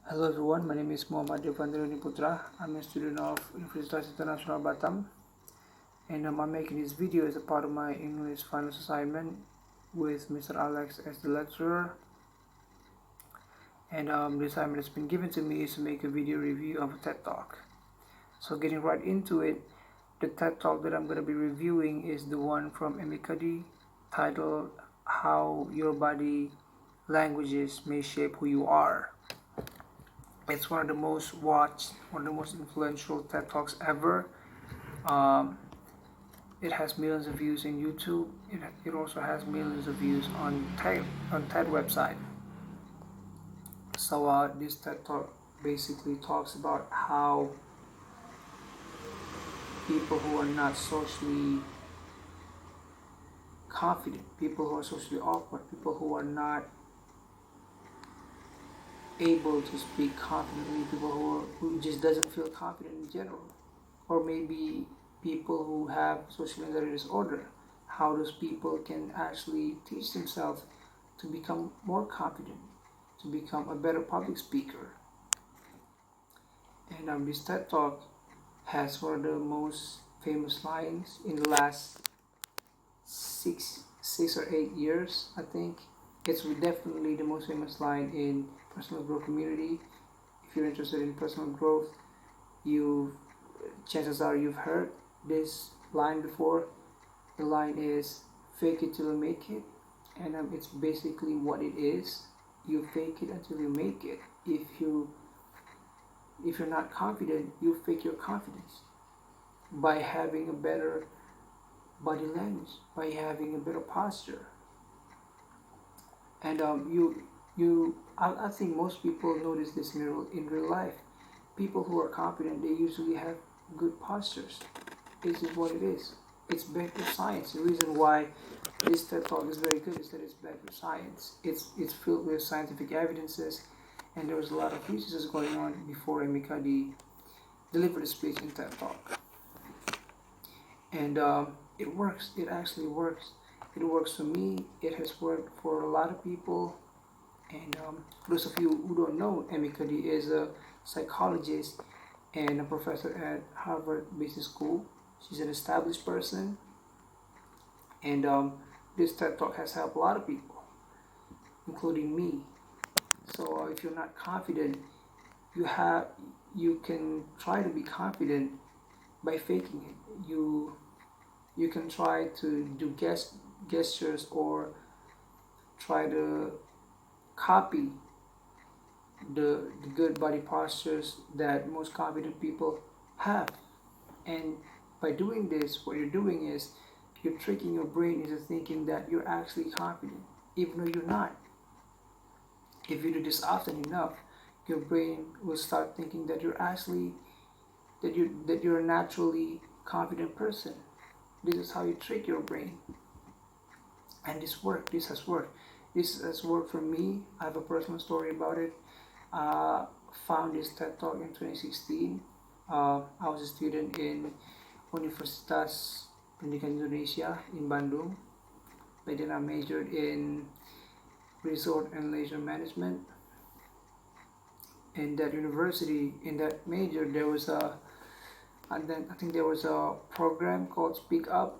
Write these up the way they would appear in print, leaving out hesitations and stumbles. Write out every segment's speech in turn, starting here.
Hello everyone, my name is Deovan Putra. I'm a student of Universitas International Batam, and I'm making this video as a part of my English final assignment with Mr. Alex as the lecturer. And the assignment that's been given to me is to make a video review of a TED Talk. So getting right into it, the TED Talk that I'm going to be reviewing is the one from Cuddy, titled "How Your Body Languages May Shape Who You Are." It's one of the most watched, one of the most influential TED Talks ever. It has millions of views in YouTube. It also has millions of views on TED website. So this TED Talk basically talks about how people who are not socially confident, people who are socially awkward, people who are not able to speak confidently, people who just doesn't feel confident in general, or maybe people who have social anxiety disorder, how those people can actually teach themselves to become more confident, to become a better public speaker. And this TED Talk has one of the most famous lines in the last six or 8 years, I think. It's definitely the most famous line in personal growth community. If you're interested in personal growth, chances are you've heard this line before. The line is "fake it till you make it," and it's basically what it is. You fake it until you make it. If you're not confident, you fake your confidence by having a better body language, by having a better posture. And I think most people notice this in real life. People who are confident, they usually have good postures. This is what it is. It's backed with science. The reason why this TED Talk is very good is that it's backed with science. It's filled with scientific evidences, and there was a lot of research going on before Cuddy delivered a speech in TED Talk. And it works. It actually works. It works for me. It has worked for a lot of people. And for those of you who don't know, Cuddy is a psychologist and a professor at Harvard Business School. She's an established person, and this TED Talk has helped a lot of people, including me. So if you're not confident, you can try to be confident by faking it. You can try to do gestures or try to copy the good body postures that most confident people have. And by doing this, what you're doing is you're tricking your brain into thinking that you're actually confident, even though you're not. If you do this often enough, your brain will start thinking that you're a naturally confident person. This is how you trick your brain. And this has worked. This has worked for me. I have a personal story about it. Found this TED Talk in 2016. I was a student in Universitas Pendidikan Indonesia in Bandung. But then I majored in resort and leisure management. In that university, in that major, I think there was a program called Speak Up.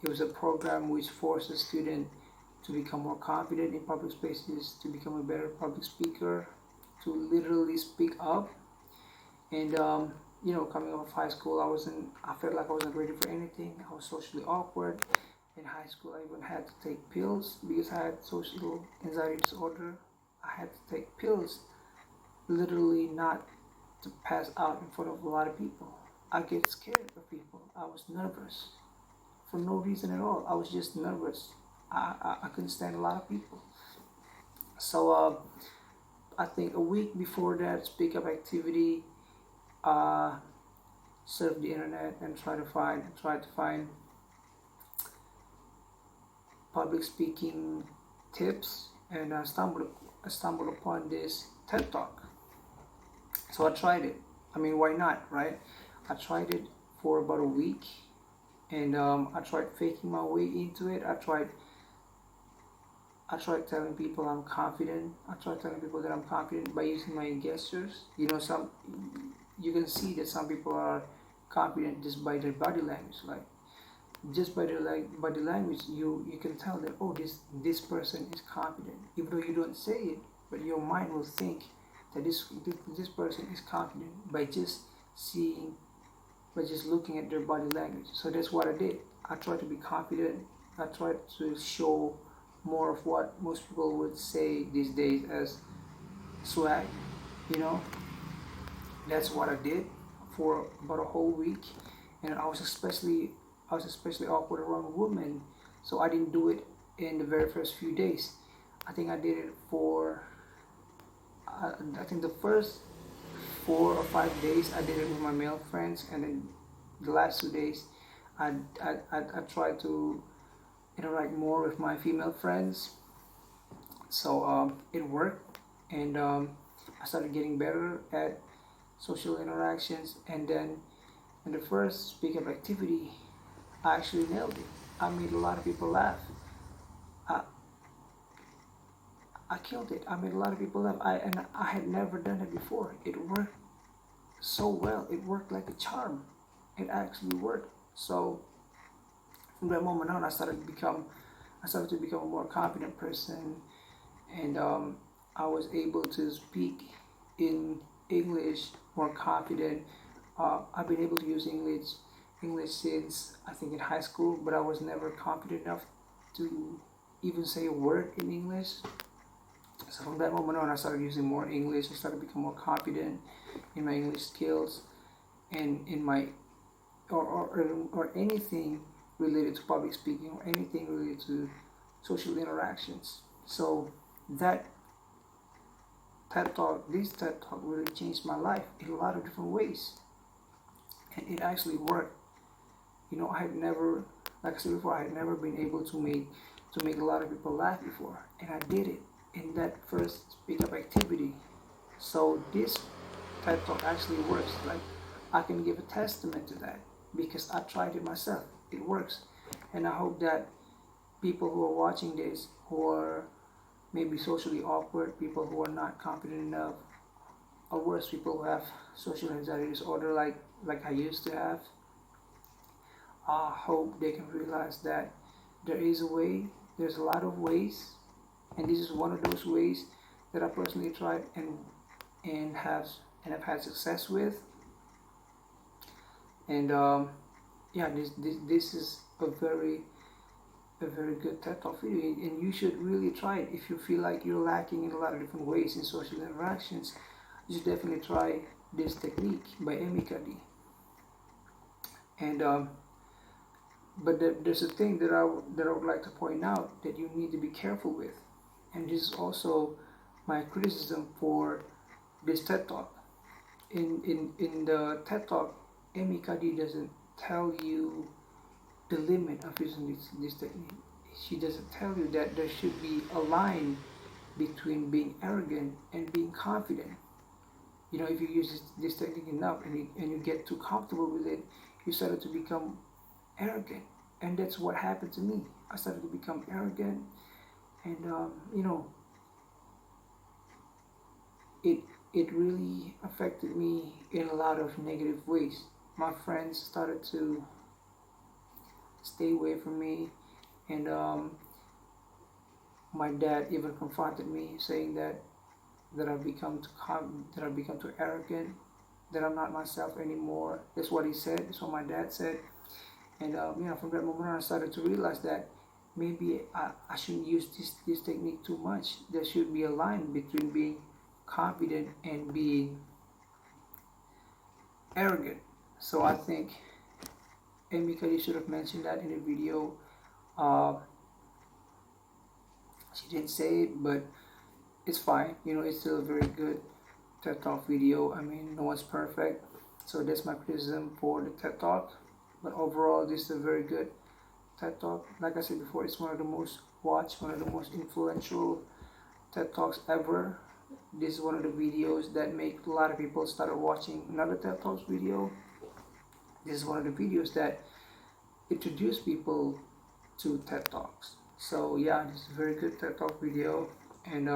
It was a program which forced a student to become more confident in public spaces, to become a better public speaker, to literally speak up. And coming out of high school, I felt like I wasn't ready for anything. I was socially awkward. In high school, I even had to take pills because I had social anxiety disorder. I had to take pills, literally not to pass out in front of a lot of people. I get scared of people. I was nervous for no reason at all. I was just nervous. I couldn't stand a lot of people. So I think a week before that Speak Up activity, surfed the internet and tried to find public speaking tips, and I stumbled upon this TED Talk. So I tried it. I mean, why not, right? I tried it for about a week, and I tried faking my way into it. I try telling people I'm confident. I try telling people that I'm confident by using my gestures. You know, some you can see that some people are confident just by their body language. Like just by their body language, you can tell that, oh, this person is confident, even though you don't say it, but your mind will think that this person is confident by just seeing, by just looking at their body language. So that's what I did. I tried to be confident. I tried to show more of what most people would say these days as swag. You know, that's what I did for about a whole week, and I was especially awkward around women, so I didn't do it in the very first few days. I think I did it for I think the first 4 or 5 days I did it with my male friends, and then the last 2 days I tried to interact more with my female friends. So it worked, and I started getting better at social interactions. And then in the first speak up activity, I actually nailed it. I made a lot of people laugh. I, I killed it. I made a lot of people laugh. I had never done it before. It worked so well. It worked like a charm. It actually worked. So from that moment on, I started to become a more confident person, and I was able to speak in English more confident. I've been able to use English since I think in high school, but I was never confident enough to even say a word in English. So from that moment on, I started using more English. I started becoming more confident in my English skills and in my or anything related to public speaking or anything related to social interactions. So that this TED Talk really changed my life in a lot of different ways, and it actually worked. You know, I had never, like I said before, I had never been able to make a lot of people laugh before, and I did it in that first speak up activity. So this TED Talk actually works. Like I can give a testament to that because I tried it myself. It works, and I hope that people who are watching this, who are maybe socially awkward, people who are not confident enough, or worse, people who have social anxiety disorder like I used to have, I hope they can realize that there is a way. There's a lot of ways, and this is one of those ways that I personally tried and have had success with. And yeah, this is a very good TED Talk video, and you should really try it. If you feel like you're lacking in a lot of different ways in social interactions, you should definitely try this technique by Cuddy. And but there's a thing that I would like to point out that you need to be careful with, and this is also my criticism for this TED Talk. In the TED Talk, Cuddy doesn't tell you the limit of using this technique. She doesn't tell you that there should be a line between being arrogant and being confident. You know, if you use this technique enough and you get too comfortable with it, you started to become arrogant. And that's what happened to me. I started to become arrogant, and you know, it really affected me in a lot of negative ways. My friends started to stay away from me, and my dad even confronted me, saying that I've become too arrogant, that I'm not myself anymore. That's what he said. That's what my dad said. And you know, from that moment on, I started to realize that maybe I shouldn't use this technique too much. There should be a line between being confident and being arrogant. So I think Cuddy should have mentioned that in the video. She didn't say it, but it's fine. You know, it's still a very good TED Talk video. I mean, no one's perfect. So that's my criticism for the TED Talk. But overall, this is a very good TED Talk. Like I said before, it's one of the most watched, one of the most influential TED Talks ever. This is one of the videos that make a lot of people start watching another TED Talks video. This is one of the videos that introduce people to TED Talks. So yeah, this is a very good TED Talk video, and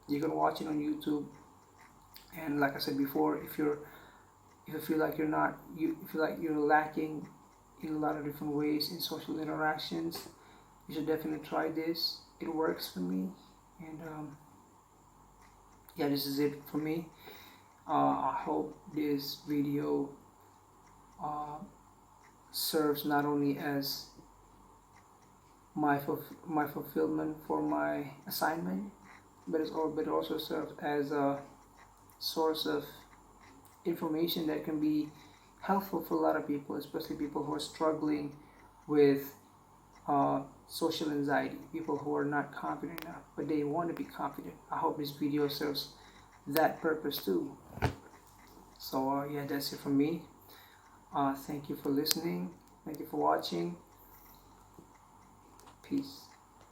you can watch it on YouTube. And like I said before, if you feel like you feel like you're lacking in a lot of different ways in social interactions, you should definitely try this. It works for me, and yeah, this is it for me. I hope this video uh, serves not only as my fulfillment for my assignment, but it also serves as a source of information that can be helpful for a lot of people, especially people who are struggling with social anxiety, people who are not confident enough, but they want to be confident. I hope this video serves that purpose too. So yeah, that's it from me. Thank you for listening. Thank you for watching. Peace.